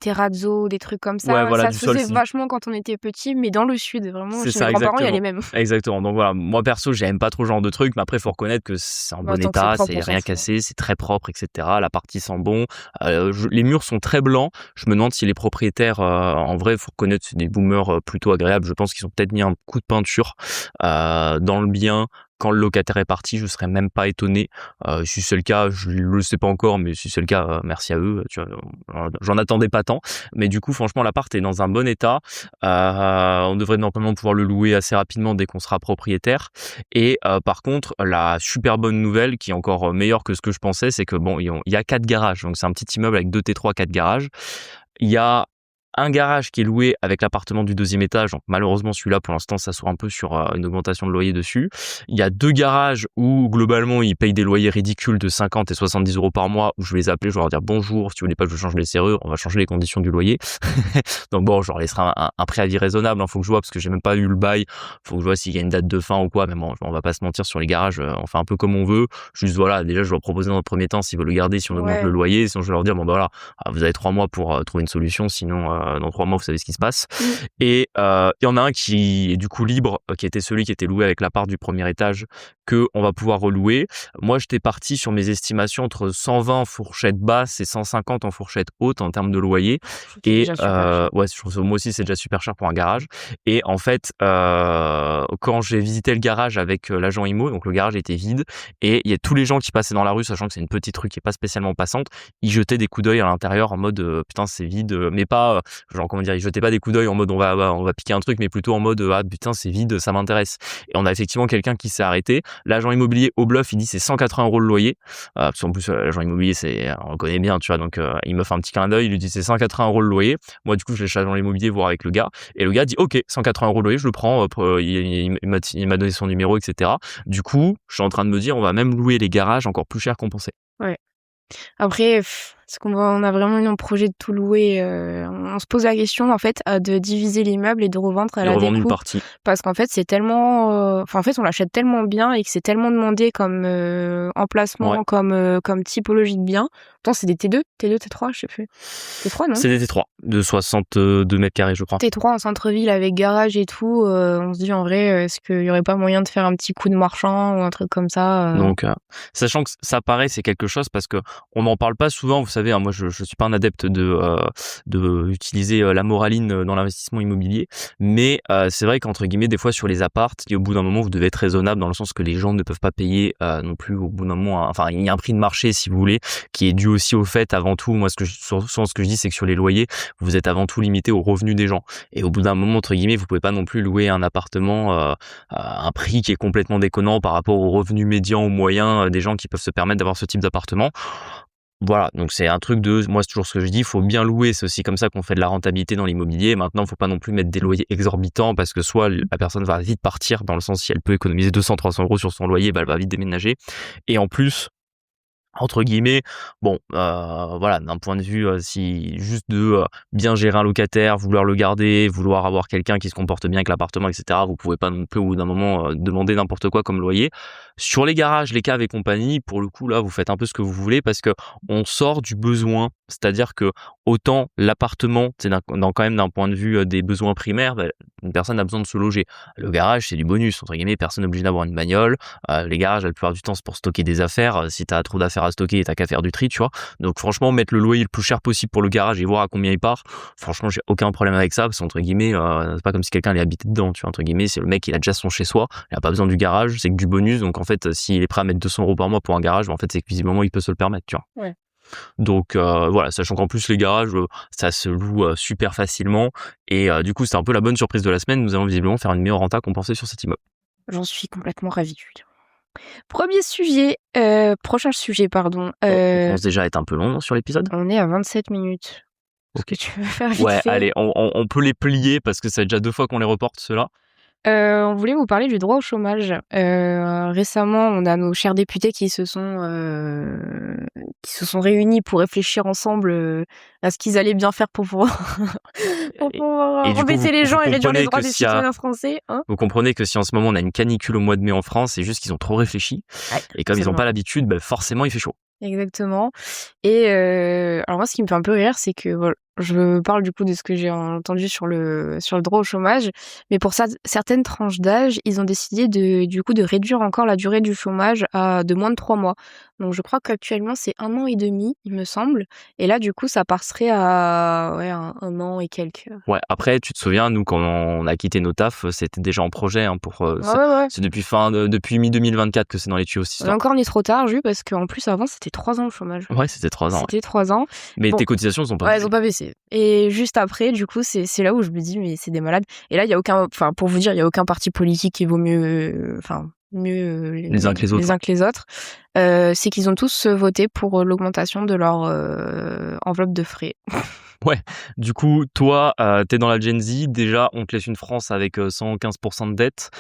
terrazzo, des trucs comme ça. Ouais, voilà, Ça du se sol, faisait vachement quand on était petit, mais dans le sud, vraiment, c'est chez ça, mes grands-parents, il y a les exactement. mêmes. Exactement. Donc voilà, moi perso, j'aime pas trop ce genre de truc, mais après, faut reconnaître que c'est en bon Tant que c'est état, propre, c'est on s'en rien fout. cassé, c'est très propre, etc. La partie sent bon. Les murs sont très blancs. Je me demande si les propriétaires, en vrai, faut reconnaître, c'est des boomers plutôt agréables. Je pense qu'ils ont peut-être mis un coup de peinture dans le bien quand le locataire est parti, je serais même pas étonné. Si c'est le cas, je le sais pas encore, mais si c'est le cas, merci à eux. Tu vois, j'en attendais pas tant. Mais du coup, franchement, l'appart est dans un bon état. On devrait normalement pouvoir le louer assez rapidement dès qu'on sera propriétaire. Et par contre, la super bonne nouvelle, qui est encore meilleure que ce que je pensais, c'est que bon, il y a 4 garages. Donc c'est un petit immeuble avec 2 T3, 4 garages. Il y a un garage qui est loué avec l'appartement du 2e étage. Donc malheureusement, celui-là, pour l'instant, ça s'ouvre un peu sur une augmentation de loyer dessus. Il y a 2 garages où, globalement, ils payent des loyers ridicules de 50 et 70 euros par mois, où je vais les appeler, je vais leur dire bonjour, si vous voulez pas que je change les serrures, on va changer les conditions du loyer. Donc bon, je leur laisserai un préavis raisonnable, hein, faut que je vois, parce que j'ai même pas eu le bail, faut que je vois s'il y a une date de fin ou quoi, mais bon, on va pas se mentir sur les garages, on fait un peu comme on veut. Juste voilà, déjà, je vais leur proposer dans un premier temps s'ils veulent le garder, si on augmente le loyer, sinon je vais leur dire, bon bah voilà, vous avez 3 mois pour trouver une solution, sinon dans 3 mois, vous savez ce qui se passe. Et il y en a un qui est du coup libre, qui était celui qui était loué avec l'appart du 1er étage, que on va pouvoir relouer. Moi, j'étais parti sur mes estimations entre 120 en fourchette basse et 150 en fourchette haute en termes de loyer. Et ouais, je trouve moi aussi c'est déjà super cher pour un garage. Et en fait, quand j'ai visité le garage avec l'agent IMO, donc le garage était vide et il y a tous les gens qui passaient dans la rue, sachant que c'est une petite rue qui est pas spécialement passante, ils jetaient des coups d'œil à l'intérieur en mode putain c'est vide, mais pas genre comment dire, ils jetaient pas des coups d'œil en mode on va piquer un truc, mais plutôt en mode ah putain c'est vide, ça m'intéresse. Et on a effectivement quelqu'un qui s'est arrêté. L'agent immobilier au bluff, il dit c'est 180 euros le loyer, parce qu'en plus l'agent immobilier on le connaît bien, tu vois, donc il me fait un petit clin d'œil, il lui dit c'est 180 euros le loyer. Moi du coup je laisse l'agent immobilier voir avec le gars, et le gars dit ok 180 euros le loyer, je le prends. Il m'a donné son numéro, etc. Du coup je suis en train de me dire on va même louer les garages encore plus cher qu'on pensait. Ouais. Après, est-ce on a vraiment eu un projet de tout louer, on se pose la question en fait de diviser l'immeuble et de revendre à la revendre une découpe, partie. parce qu'en fait c'est tellement, enfin en fait on l'achète tellement bien et que c'est tellement demandé comme emplacement, Ouais. comme typologie de bien. Pourtant c'est des T2, T3, je sais plus. T3 non? C'est des T3 de 62 mètres carrés, je crois. T3 en centre-ville avec garage et tout, on se dit en vrai, est-ce qu'il y aurait pas moyen de faire un petit coup de marchand ou un truc comme ça? Donc, sachant que ça paraît, c'est quelque chose parce que on n'en parle pas souvent. Vous savez, hein, moi, je suis pas un adepte de utiliser la moraline dans l'investissement immobilier, mais c'est vrai qu'entre guillemets, des fois sur les apparts, au bout d'un moment, vous devez être raisonnable dans le sens que les gens ne peuvent pas payer non plus au bout d'un moment. Enfin, il y a un prix de marché, si vous voulez, qui est dû aussi au fait, avant tout. Moi, souvent, ce que je dis, c'est que sur les loyers, vous êtes avant tout limité aux revenus des gens. Et au bout d'un moment, entre guillemets, vous pouvez pas non plus louer un appartement à un prix qui est complètement déconnant par rapport aux revenus médians ou moyens des gens qui peuvent se permettre d'avoir ce type d'appartement. Voilà, donc c'est un truc moi c'est toujours ce que je dis, il faut bien louer, c'est aussi comme ça qu'on fait de la rentabilité dans l'immobilier. Maintenant, il faut pas non plus mettre des loyers exorbitants parce que soit la personne va vite partir, dans le sens si elle peut économiser 200-300 euros sur son loyer, bah, elle va vite déménager. Et en plus, entre guillemets, bon, voilà, d'un point de vue, si juste de bien gérer un locataire, vouloir le garder, vouloir avoir quelqu'un qui se comporte bien avec l'appartement, etc., vous pouvez pas non plus au bout d'un moment demander n'importe quoi comme loyer. Sur les garages, les caves et compagnie, pour le coup là, vous faites un peu ce que vous voulez parce que on sort du besoin, c'est-à-dire que autant l'appartement, c'est quand même d'un point de vue des besoins primaires, bah, une personne a besoin de se loger. Le garage, c'est du bonus entre guillemets, personne n'est obligé d'avoir une bagnole. Les garages, la plupart du temps, c'est pour stocker des affaires. Si t'as trop d'affaires à stocker, t'as qu'à faire du tri, tu vois. Donc franchement, mettre le loyer le plus cher possible pour le garage et voir à combien il part, franchement, j'ai aucun problème avec ça, parce qu'entre guillemets, c'est pas comme si quelqu'un allait habiter dedans, tu vois. Entre guillemets, c'est le mec, il a déjà son chez soi, il a pas besoin du garage, c'est que du bonus. Donc en fait, s'il est prêt à mettre 200 euros par mois pour un garage, en fait, c'est que visiblement, il peut se le permettre, tu vois. Ouais. Donc voilà, sachant qu'en plus les garages, ça se loue super facilement. Et du coup, c'était un peu la bonne surprise de la semaine. Nous allons visiblement faire une meilleure renta qu'on pensait sur cet immeuble. J'en suis complètement ravie. Prochain sujet, pardon. On commence déjà à être un peu long sur l'épisode. On est à 27 minutes. Est-ce que tu veux faire vite Ouais, fait? allez, on peut les plier parce que ça fait déjà 2 fois qu'on les reporte, ceux-là. On voulait vous parler du droit au chômage. Récemment, on a nos chers députés qui se sont réunis pour réfléchir ensemble à ce qu'ils allaient bien faire pour pouvoir Et du coup, embêter les gens et réduire les droits des s'il y a- citoyens français. Hein, Vous comprenez que si en ce moment on a une canicule au mois de mai en France, c'est juste qu'ils ont trop réfléchi. ouais, Et comme ils n'ont absolument. pas l'habitude, bah forcément il fait chaud. Exactement. Et alors moi, ce qui me fait un peu rire, c'est que voilà, je parle du coup de ce que j'ai entendu sur le droit au chômage, mais pour certaines tranches d'âge, ils ont décidé du coup de réduire encore la durée du chômage à de moins de 3 mois. Donc je crois qu'actuellement c'est 1 an et demi, il me semble, et là du coup ça passerait à ouais 1 an et quelques. Ouais, après, tu te souviens, nous, quand on a quitté nos tafs, c'était déjà en projet, hein, Ouais, ouais, ouais. c'est depuis mi-2024 que c'est dans les tuyaux, cette On est histoire. encore ni trop tard, Jus, parce qu'en plus avant c'était 3 ans le chômage. Ouais, c'était 3 ans, ouais. C'était 3 ans. Mais Bon, tes cotisations sont pas ouais, elles bougées. ont pas baissé. Et juste après, du coup, c'est là où je me dis, mais c'est des malades. Et là, il y a aucun, enfin, pour vous dire, il y a aucun parti politique qui vaut mieux, Les uns que les autres, les uns que les autres. C'est qu'ils ont tous voté pour l'augmentation de leur enveloppe de frais. Ouais, du coup, toi, t'es dans la Gen Z. Déjà, on te laisse une France avec 115% de dette.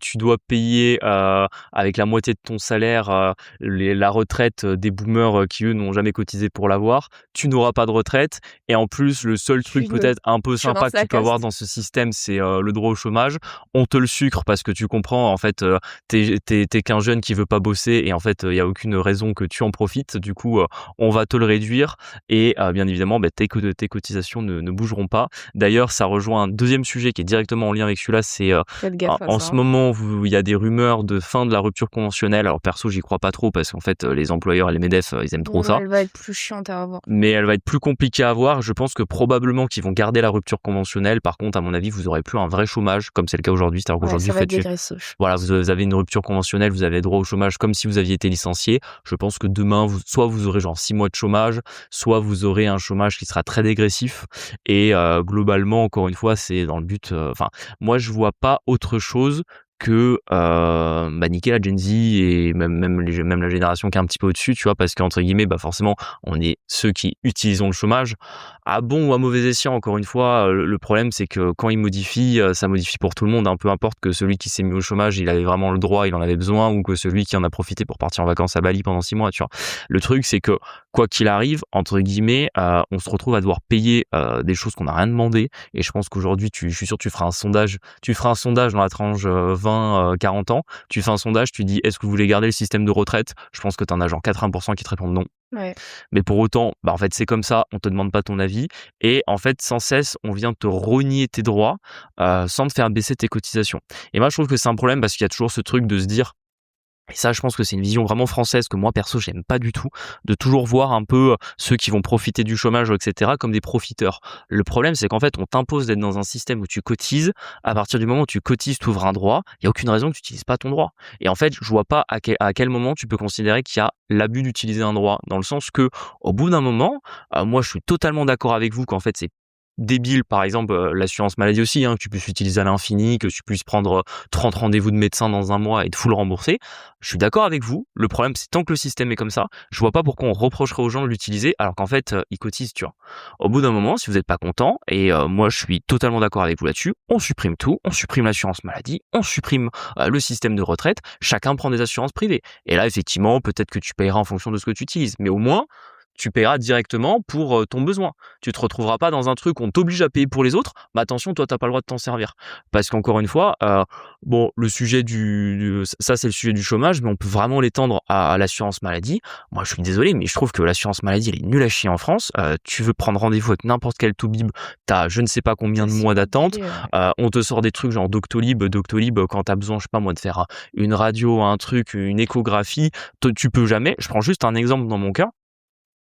Tu dois payer avec la moitié de ton salaire la retraite des boomers qui, eux, n'ont jamais cotisé pour l'avoir. Tu n'auras pas de retraite. Et en plus, le seul truc peut-être un peu sympa que tu peux avoir dans ce système, c'est le droit au chômage. On te le sucre parce que tu comprends, en fait, t'es qu'un jeune qui veut pas bosser et en fait, il y a aucune raison que tu en profites. Du coup, on va te le réduire et bien évidemment, tes cotisations ne bougeront pas. D'ailleurs, ça rejoint un deuxième sujet qui est directement en lien avec celui-là, c'est Faites gaffe à en ça. ce moment, il y a des rumeurs de fin de la rupture conventionnelle. Alors perso, j'y crois pas trop parce qu'en fait, les employeurs et les MEDEF, ils aiment trop ça. Elle va être plus chiante à avoir. Mais elle va être plus compliquée à avoir. Je pense que probablement qu'ils vont garder la rupture conventionnelle. Par contre, à mon avis, vous aurez plus un vrai chômage comme c'est le cas aujourd'hui. C'est-à-dire qu'aujourd'hui, ça va être dégraissif. voilà, vous avez une rupture conventionnelle, vous avez droit au chômage comme si vous aviez été licencié. Je pense que demain, soit vous aurez genre 6 mois de chômage, soit vous aurez un chômage qui sera très dégressif. Et globalement, encore une fois, c'est dans le but. Enfin, moi, je vois pas autre chose que niquer la Gen Z et même la génération qui est un petit peu au-dessus, tu vois, parce qu'entre guillemets, forcément, on est ceux qui utilisons le chômage. À bon ou à mauvais escient, encore une fois, le problème, c'est que quand ils modifient, ça modifie pour tout le monde, hein, peu importe que celui qui s'est mis au chômage, il avait vraiment le droit, il en avait besoin, ou que celui qui en a profité pour partir en vacances à Bali pendant 6 mois, tu vois. Le truc, c'est que, quoi qu'il arrive, entre guillemets, on se retrouve à devoir payer des choses qu'on n'a rien demandé, et je pense qu'aujourd'hui, je suis sûr que tu feras un sondage dans la tranche 20-40 ans, tu fais un sondage, tu dis est-ce que vous voulez garder le système de retraite? Je pense que t'en as genre 80% qui te répondent non. Ouais. Mais pour autant, en fait, c'est comme ça, on te demande pas ton avis. Et en fait, sans cesse, on vient te rogner tes droits sans te faire baisser tes cotisations. Et moi, je trouve que c'est un problème parce qu'il y a toujours ce truc de se dire, et ça, je pense que c'est une vision vraiment française que moi, perso, j'aime pas du tout, de toujours voir un peu ceux qui vont profiter du chômage, etc., comme des profiteurs. Le problème, c'est qu'en fait, on t'impose d'être dans un système où tu cotises. À partir du moment où tu cotises, tu ouvres un droit. Il y a aucune raison que tu n'utilises pas ton droit. Et en fait, je vois pas à quel moment tu peux considérer qu'il y a l'abus d'utiliser un droit, dans le sens que, au bout d'un moment, moi, je suis totalement d'accord avec vous qu'en fait, c'est débile, par exemple, l'assurance maladie aussi, hein, que tu puisses l'utiliser à l'infini, que tu puisses prendre 30 rendez-vous de médecin dans un mois et te full rembourser. Je suis d'accord avec vous. Le problème, c'est tant que le système est comme ça, je vois pas pourquoi on reprocherait aux gens de l'utiliser alors qu'en fait, ils cotisent, tu vois. Au bout d'un moment, si vous n'êtes pas content, et moi je suis totalement d'accord avec vous là-dessus, on supprime tout, on supprime l'assurance maladie, on supprime le système de retraite, chacun prend des assurances privées. Et là, effectivement, peut-être que tu payeras en fonction de ce que tu utilises, mais au moins, tu paieras directement pour ton besoin. Tu te retrouveras pas dans un truc où on t'oblige à payer pour les autres. Attention, toi, t'as pas le droit de t'en servir. Parce qu'encore une fois, le sujet ça, c'est le sujet du chômage, mais on peut vraiment l'étendre à l'assurance maladie. Moi, je suis désolé, mais je trouve que l'assurance maladie, elle est nulle à chier en France. Tu veux prendre rendez-vous avec n'importe quel toubib, t'as je ne sais pas combien de mois d'attente. On te sort des trucs genre Doctolib, quand t'as besoin, je sais pas moi, de faire une radio, un truc, une échographie, tu peux jamais. Je prends juste un exemple dans mon cas.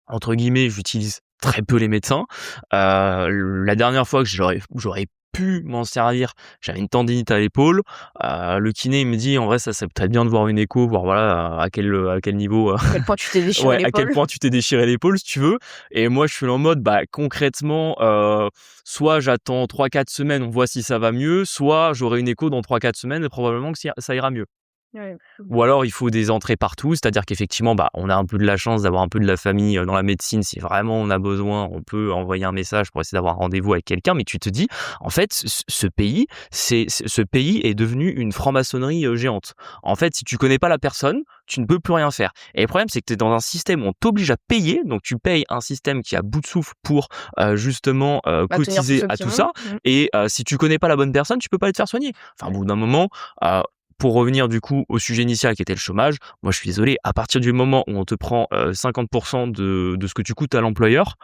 Entre guillemets, j'utilise très peu les médecins. La dernière fois que j'aurais pu m'en servir, j'avais une tendinite à l'épaule. Le kiné il me dit en vrai ça serait bien de voir une écho, voir voilà à quel niveau. À quel point tu t'es déchiré l'épaule. À quel point tu t'es déchiré l'épaule si tu veux. Et moi je suis là en mode concrètement, soit j'attends 3-4 semaines, on voit si ça va mieux, soit j'aurai une écho dans 3-4 semaines et probablement que ça ira mieux. Ouais. Ou alors il faut des entrées partout, c'est-à-dire qu'effectivement on a un peu de la chance d'avoir un peu de la famille dans la médecine. Si vraiment on a besoin, on peut envoyer un message pour essayer d'avoir un rendez-vous avec quelqu'un. Mais tu te dis en fait ce pays est devenu une franc-maçonnerie géante. En fait, si tu connais pas la personne, tu ne peux plus rien faire. Et le problème, c'est que tu es dans un système où on t'oblige à payer, donc tu payes un système qui a bout de souffle pour justement cotiser à tout ça. Et si tu connais pas la bonne personne, tu peux pas aller te faire soigner. Enfin, au bout d'un moment, pour revenir du coup au sujet initial qui était le chômage, moi je suis désolé, à partir du moment où on te prend 50% de ce que tu coûtes à l'employeur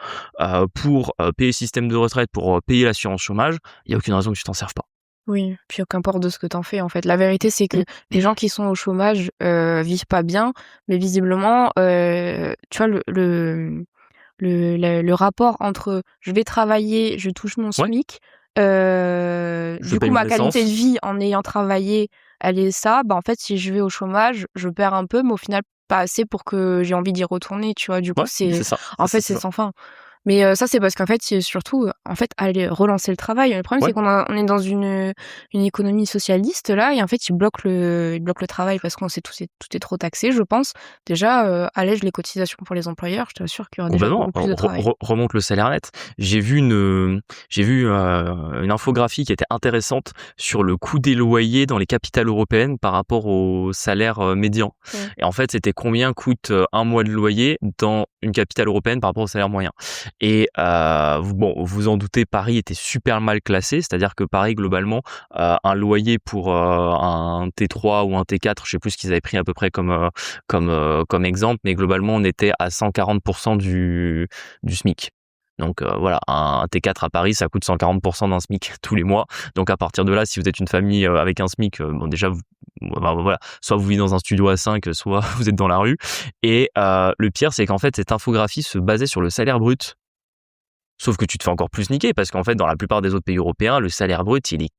pour payer le système de retraite, pour payer l'assurance chômage, il y a aucune raison que tu t'en serves pas. Oui, puis qu'importe de ce que t'en fais, en fait. La vérité, c'est que les gens qui sont au chômage vivent pas bien, mais visiblement, tu vois, le rapport entre je vais travailler, je touche mon Ouais, SMIC, je du paye coup, mon ma qualité de essence. vie en ayant travaillé, elle est ça, bah, en fait, si je vais au chômage, je perds un peu, mais au final, pas assez pour que j'ai envie d'y retourner, tu vois. Du coup, Ouais, c'est ça, en fait, c'est c'est ça. sans fin. Mais ça, c'est parce qu'en fait, c'est surtout, en fait, aller relancer le travail. Le problème, c'est Ouais. on est dans une économie socialiste, là, et en fait, ils bloquent le travail parce qu'on sait tout est trop taxé, je pense. Déjà, allège les cotisations pour les employeurs, je t'assure qu'il y aura déjà Complètement. beaucoup plus de travail. Remonte le salaire net. J'ai vu une infographie qui était intéressante sur le coût des loyers dans les capitales européennes par rapport au salaire médian. Ouais. Et en fait, c'était combien coûte un mois de loyer dans une capitale européenne par rapport au salaire moyen. Et bon, vous en doutez, Paris était super mal classé, c'est-à-dire que Paris, globalement, un loyer pour un T3 ou un T4, je sais plus ce qu'ils avaient pris à peu près comme exemple, mais globalement, on était à 140% du SMIC. Donc voilà, un T4 à Paris, ça coûte 140% d'un SMIC tous les mois. Donc à partir de là, si vous êtes une famille avec un SMIC, bon déjà, voilà, soit vous vivez dans un studio à 5, soit vous êtes dans la rue. Et le pire, c'est qu'en fait, cette infographie se basait sur le salaire brut. Sauf que tu te fais encore plus niquer parce qu'en fait, dans la plupart des autres pays européens, le salaire brut, il est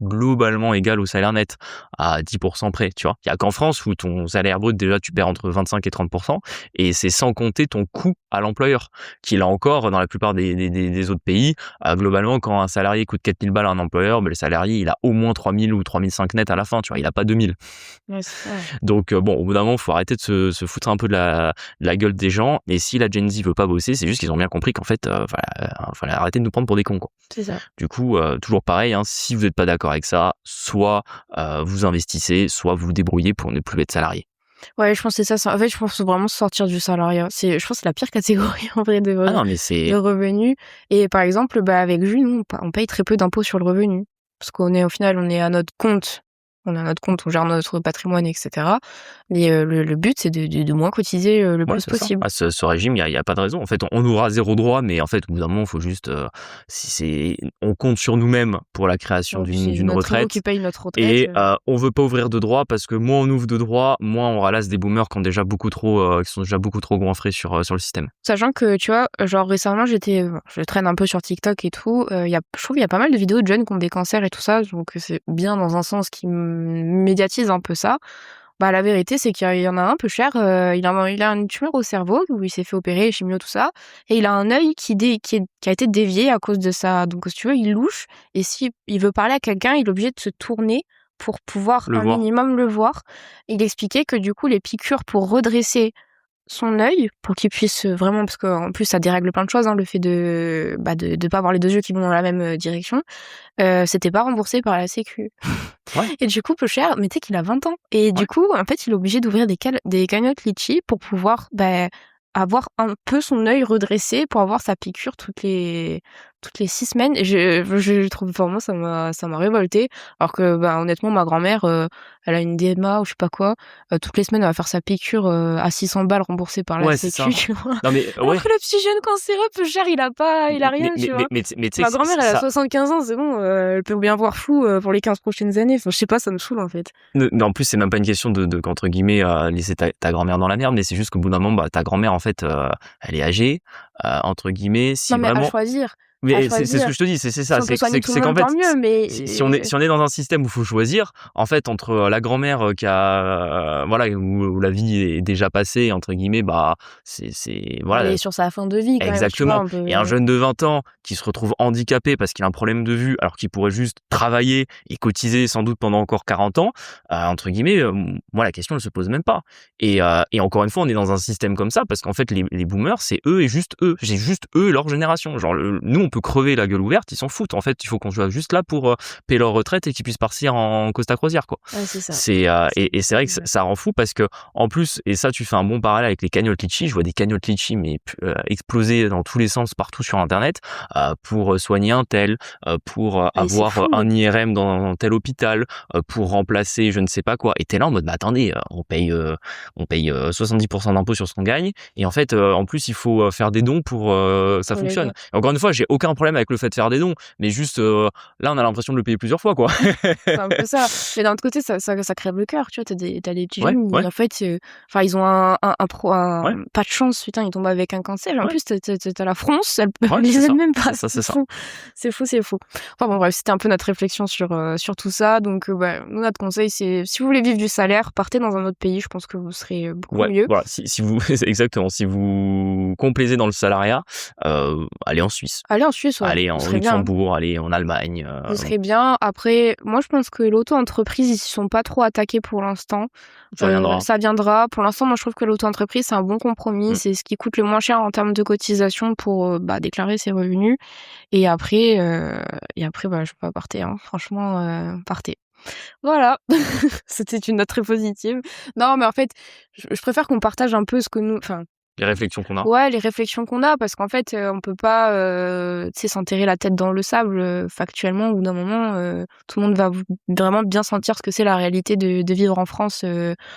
globalement égal au salaire net à 10% près, tu vois. Il y a qu'en France où ton salaire brut, déjà, tu perds entre 25 et 30%, et c'est sans compter ton coût à l'employeur, qui là encore, dans la plupart des autres pays, globalement, quand un salarié coûte 4000 balles à un employeur, ben, le salarié, il a au moins 3000 ou 3005 net à la fin, tu vois, il a pas 2000. Ouais, c'est ça. Donc bon, au bout d'un moment, il faut arrêter de se foutre un peu de la gueule des gens, et si la Gen Z veut pas bosser, c'est juste qu'ils ont bien compris qu'en fait, fallait arrêter de nous prendre pour des cons, quoi. C'est ça. Du coup, toujours pareil, hein, si vous n'êtes pas d'accord avec ça, soit vous investissez, soit vous vous débrouillez pour ne plus être salarié. Ouais, je pense que c'est ça. En fait, je pense vraiment sortir du salariat. Je pense que c'est la pire catégorie, en vrai, Ah non, mais de c'est... revenus. Et par exemple, bah, avec Jules, nous, on paye très peu d'impôts sur le revenu. Parce au final, on est à notre compte. On est à notre compte, on gère notre patrimoine, etc. Mais le but, c'est de moins cotiser le Ouais, plus c'est ça. possible. Ah, ce régime, il y a pas de raison. En fait, on aura zéro droit, mais en fait, au bout d'un moment, il faut juste... on compte sur nous-mêmes pour la création Ouais, puis c'est d'une notre ego retraite. qui paye notre retraite. Et on veut pas ouvrir de droits parce que moins on ouvre de droits, moins on ralasse des boomers qui ont déjà qui sont déjà beaucoup trop goinfrés sur le système. Sachant que, tu vois, genre récemment, je traîne un peu sur TikTok et tout, je trouve qu'il y a pas mal de vidéos de jeunes qui ont des cancers et tout ça, donc c'est bien dans un sens qui médiatise un peu ça. Bah, la vérité, c'est qu'il y en a un peu cher, il a une tumeur au cerveau où il s'est fait opérer, chimio, tout ça, et il a un œil qui a été dévié à cause de ça. Donc, si tu veux, il louche, et si il veut parler à quelqu'un, il est obligé de se tourner pour pouvoir Le un voir. minimum le voir. Il expliquait que du coup, les piqûres pour redresser son œil pour qu'il puisse vraiment, parce qu'en plus ça dérègle plein de choses, hein, le fait de pas avoir les deux yeux qui vont dans la même direction, c'était pas remboursé par la sécu. Ouais. Et du coup, peu cher, mais tu sais qu'il a 20 ans. Et du Ouais. coup, en fait, il est obligé d'ouvrir des cagnottes litchi pour pouvoir avoir un peu son œil redressé pour avoir sa piqûre toutes les 6 semaines. Et je trouve, vraiment, ça m'a révolté. Alors que, honnêtement, ma grand-mère, elle a une DMA ou je sais pas quoi. Toutes les semaines, elle va faire sa piqûre à 600 balles remboursée par la Ouais, c'est ça. sécu, tu vois. Non mais Alors ouais. que le petit jeune cancéreux, peu cher, il a rien, tu vois. Mais tu sais Ma que grand-mère, elle a ça... 75 ans, c'est bon, elle peut bien voir flou pour les 15 prochaines années. Enfin, je sais pas, ça me saoule, en fait. Mais en plus, c'est même pas une question de qu'entre guillemets laisser ta grand-mère dans la merde, mais c'est juste qu'au bout d'un moment, ta grand-mère en fait, elle est âgée, entre guillemets. Si Non, mais vraiment, à mais c'est ce choisir. que je te dis, c'est Si ça, on peut soigner tout le c'est qu'en monde, fait, tant mieux, mais si on est dans un système où il faut choisir, en fait, entre la grand-mère qui a voilà où la vie est déjà passée entre guillemets, c'est elle voilà. est sur sa fin de vie quand même, tu vois, Exactement. un peu. Et un jeune de 20 ans qui se retrouve handicapé parce qu'il a un problème de vue, alors qu'il pourrait juste travailler et cotiser sans doute pendant encore 40 ans, entre guillemets, moi la question ne se pose même pas. Et encore une fois, on est dans un système comme ça parce qu'en fait les boomers, c'est eux et juste eux, c'est juste eux leur génération. Genre nous on peut crever la gueule ouverte, ils s'en foutent. En fait, il faut qu'on soit juste là pour payer leur retraite et qu'ils puissent partir en Costa Croisière, quoi. Ouais, c'est ça. Et c'est vrai que ça rend fou parce que en plus, et ça tu fais un bon parallèle avec les cagnottes litchi, je vois des cagnottes litchi mais exploser dans tous les sens partout sur internet pour soigner un tel, pour avoir un IRM dans tel hôpital, pour remplacer je ne sais pas quoi. Et t'es là en mode attendez, on paye 70% d'impôts sur ce qu'on gagne et en fait en plus il faut faire des dons pour ça fonctionne. Et encore une fois, j'ai aucun problème avec le fait de faire des dons, mais juste là on a l'impression de le payer plusieurs fois, quoi. C'est un peu ça. Mais d'un autre côté, ça crève le cœur, tu vois. T'as des petits jeunes où, en fait, ils ont pas de chance, putain, ils tombent avec un cancer. En plus, t'as la France, elle les aide même pas. C'est ça. C'est fou. Enfin bon, bref, c'était un peu notre réflexion sur tout ça. Donc, nous, notre conseil, c'est si vous voulez vivre du salaire, partez dans un autre pays. Je pense que vous serez beaucoup mieux. Voilà. Si vous, exactement, si vous complaisez dans le salariat, allez en Suisse. Allez en Suisse, ouais. Allez en Luxembourg, allez en Allemagne. Ce serait bien. Après, moi, je pense que l'auto-entreprise, ils ne sont pas trop attaqués pour l'instant. Ça viendra. Pour l'instant, moi, je trouve que l'auto-entreprise, c'est un bon compromis. C'est ce qui coûte le moins cher en termes de cotisation pour déclarer ses revenus. Et après, je peux pas partir. Hein. Franchement, partez. Voilà. C'était une note très positive. Non, mais en fait, je préfère qu'on partage un peu ce que nous... Les réflexions qu'on a. Ouais, les réflexions qu'on a, parce qu'en fait, on peut pas s'enterrer la tête dans le sable factuellement. Au bout d'un moment, tout le monde va vraiment bien sentir ce que c'est la réalité de vivre en France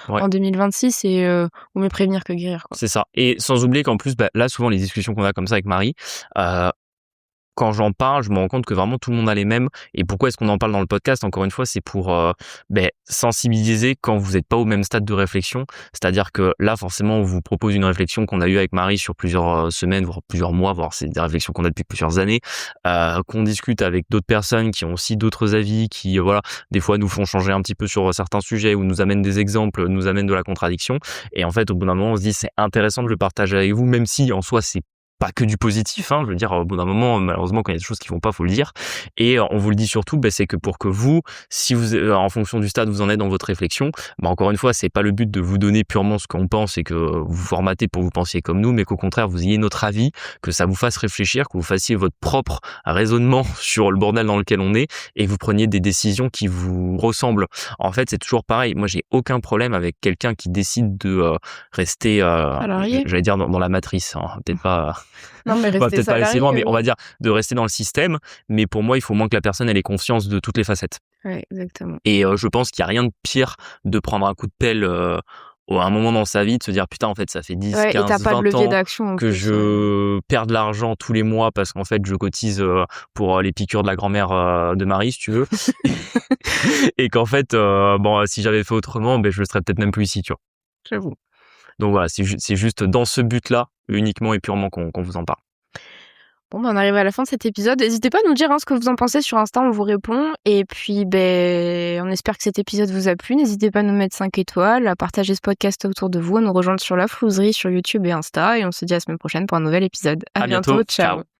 en 2026 et vaut mieux prévenir que guérir, quoi. C'est ça. Et sans oublier qu'en plus, là, souvent, les discussions qu'on a comme ça avec Marie, quand j'en parle, je me rends compte que vraiment tout le monde a les mêmes. Et pourquoi est-ce qu'on en parle dans le podcast? Encore une fois, c'est pour sensibiliser quand vous n'êtes pas au même stade de réflexion. C'est-à-dire que là, forcément, on vous propose une réflexion qu'on a eue avec Marie sur plusieurs semaines, voire plusieurs mois, voire c'est des réflexions qu'on a depuis plusieurs années, qu'on discute avec d'autres personnes qui ont aussi d'autres avis, qui, des fois nous font changer un petit peu sur certains sujets ou nous amènent des exemples, nous amènent de la contradiction. Et en fait, au bout d'un moment, on se dit, c'est intéressant de le partager avec vous, même si en soi, c'est pas que du positif, hein, je veux dire, au bout d'un moment, malheureusement, quand il y a des choses qui vont pas, faut le dire. Et on vous le dit surtout, c'est que pour que vous, si vous, en fonction du stade, vous en êtes dans votre réflexion, encore une fois, c'est pas le but de vous donner purement ce qu'on pense et que vous formatez pour que vous pensiez comme nous, mais qu'au contraire, vous ayez notre avis, que ça vous fasse réfléchir, que vous fassiez votre propre raisonnement sur le bordel dans lequel on est et que vous preniez des décisions qui vous ressemblent. En fait, c'est toujours pareil. Moi, j'ai aucun problème avec quelqu'un qui décide de rester, j'allais dire dans la matrice, hein, peut-être pas. Non, mais on va peut-être pas aller si loin, mais oui. on va dire de rester dans le système. Mais pour moi, il faut moins que la personne ait conscience de toutes les facettes. Ouais, exactement. Et je pense qu'il n'y a rien de pire de prendre un coup de pelle à un moment dans sa vie, de se dire putain, en fait, ça fait 10, 15, 20 ans que je perds de l'argent tous les mois parce qu'en fait, je cotise pour les piqûres de la grand-mère de Marie, si tu veux. Et qu'en fait, si j'avais fait autrement, je serais peut-être même plus ici, tu vois. J'avoue. Donc voilà, c'est juste dans ce but-là, uniquement et purement qu'on vous en parle. Bon, on arrive à la fin de cet épisode. N'hésitez pas à nous dire ce que vous en pensez sur Insta, on vous répond. Et puis, on espère que cet épisode vous a plu. N'hésitez pas à nous mettre 5 étoiles, à partager ce podcast autour de vous, à nous rejoindre sur La Flouserie, sur YouTube et Insta. Et on se dit à la semaine prochaine pour un nouvel épisode. À bientôt. Ciao.